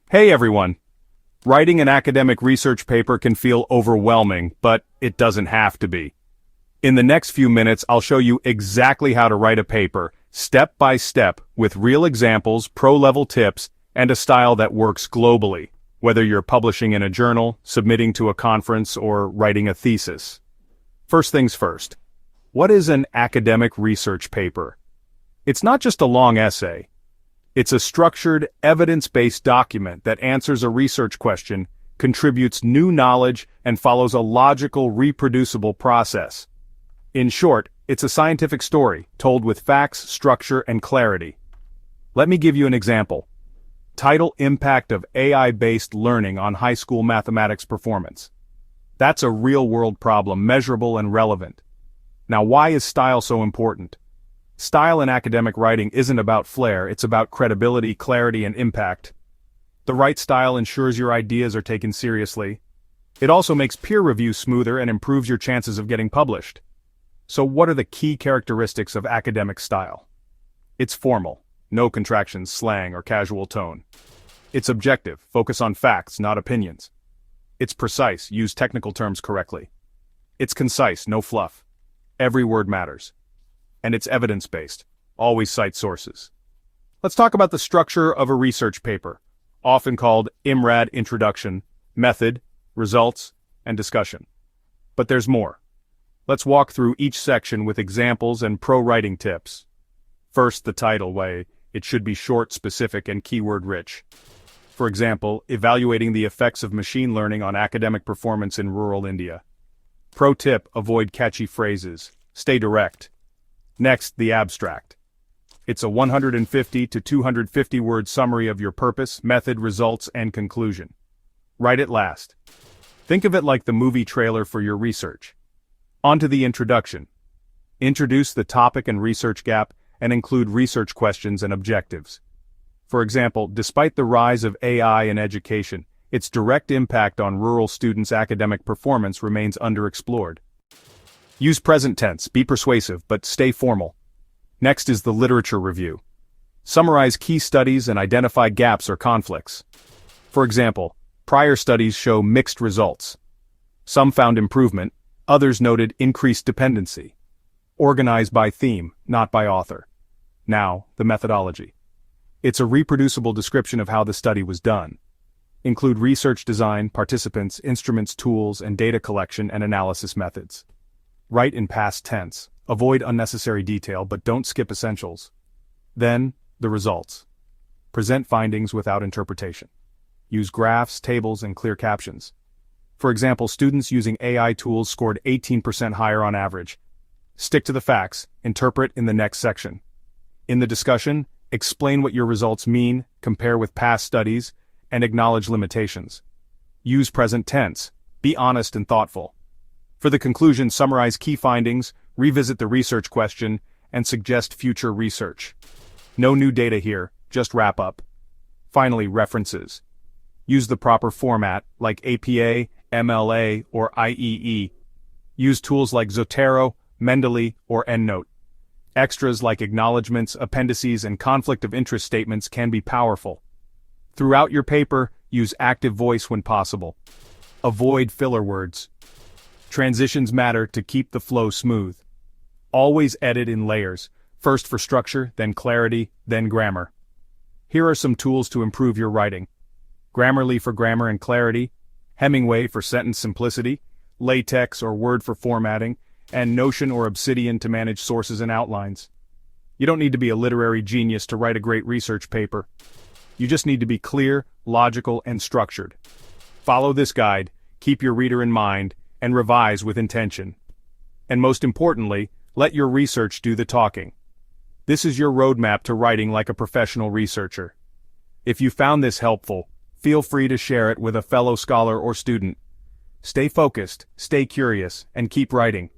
Hey everyone! Writing an academic research paper can feel overwhelming, but it doesn't have to be. In the next few minutes, I'll show you exactly how to write a paper, step by step, with real examples, pro-level tips, and a style that works globally, whether you're publishing in a journal, submitting to a conference, or writing a thesis. First things first. What is an academic research paper? It's not just a long essay. It's a structured, evidence-based document that answers a research question, contributes new knowledge, and follows a logical, reproducible process. In short, it's a scientific story, told with facts, structure, and clarity. Let me give you an example. Title: Impact of AI-based learning on high school mathematics performance. That's a real-world problem, measurable and relevant. Now, why is style so important? Style in academic writing isn't about flair, it's about credibility, clarity, and impact. The right style ensures your ideas are taken seriously. It also makes peer review smoother and improves your chances of getting published. So what are the key characteristics of academic style? It's formal, no contractions, slang, or casual tone. It's objective, focus on facts, not opinions. It's precise, use technical terms correctly. It's concise, no fluff. Every word matters. And it's evidence-based, always cite sources. Let's talk about the structure of a research paper, often called IMRAD: Introduction, Method, Results, and Discussion. But there's more. Let's walk through each section with examples and pro-writing tips. First, the title way. It should be short, specific, and keyword-rich. For example, evaluating the effects of machine learning on academic performance in rural India. Pro tip: avoid catchy phrases. Stay direct. Next, the abstract. It's a 150 to 250 word summary of your purpose, method, results, and conclusion. Write it last. Think of it like the movie trailer for your research. On to the introduction. Introduce the topic and research gap, and include research questions and objectives. For example, despite the rise of AI in education, its direct impact on rural students' academic performance remains underexplored. Use present tense, be persuasive, but stay formal. Next is the literature review. Summarize key studies and identify gaps or conflicts. For example, prior studies show mixed results. Some found improvement, others noted increased dependency. Organize by theme, not by author. Now, the methodology. It's a reproducible description of how the study was done. Include research design, participants, instruments, tools, and data collection and analysis methods. Write in past tense. Avoid unnecessary detail, but don't skip essentials. Then, the results. Present findings without interpretation. Use graphs, tables, and clear captions. For example, students using AI tools scored 18% higher on average. Stick to the facts, interpret in the next section. In the discussion, explain what your results mean, compare with past studies, and acknowledge limitations. Use present tense. Be honest and thoughtful. For the conclusion, summarize key findings, revisit the research question, and suggest future research. No new data here, just wrap up. Finally, references. Use the proper format, like APA, MLA, or IEE. Use tools like Zotero, Mendeley, or EndNote. Extras like acknowledgements, appendices, and conflict of interest statements can be powerful. Throughout your paper, use active voice when possible. Avoid filler words. Transitions matter to keep the flow smooth. Always edit in layers, first for structure, then clarity, then grammar. Here are some tools to improve your writing. Grammarly for grammar and clarity, Hemingway for sentence simplicity, LaTeX or Word for formatting, and Notion or Obsidian to manage sources and outlines. You don't need to be a literary genius to write a great research paper. You just need to be clear, logical, and structured. Follow this guide, keep your reader in mind, and revise with intention. And most importantly, let your research do the talking. This is your roadmap to writing like a professional researcher. If you found this helpful, feel free to share it with a fellow scholar or student. Stay focused, stay curious, and keep writing.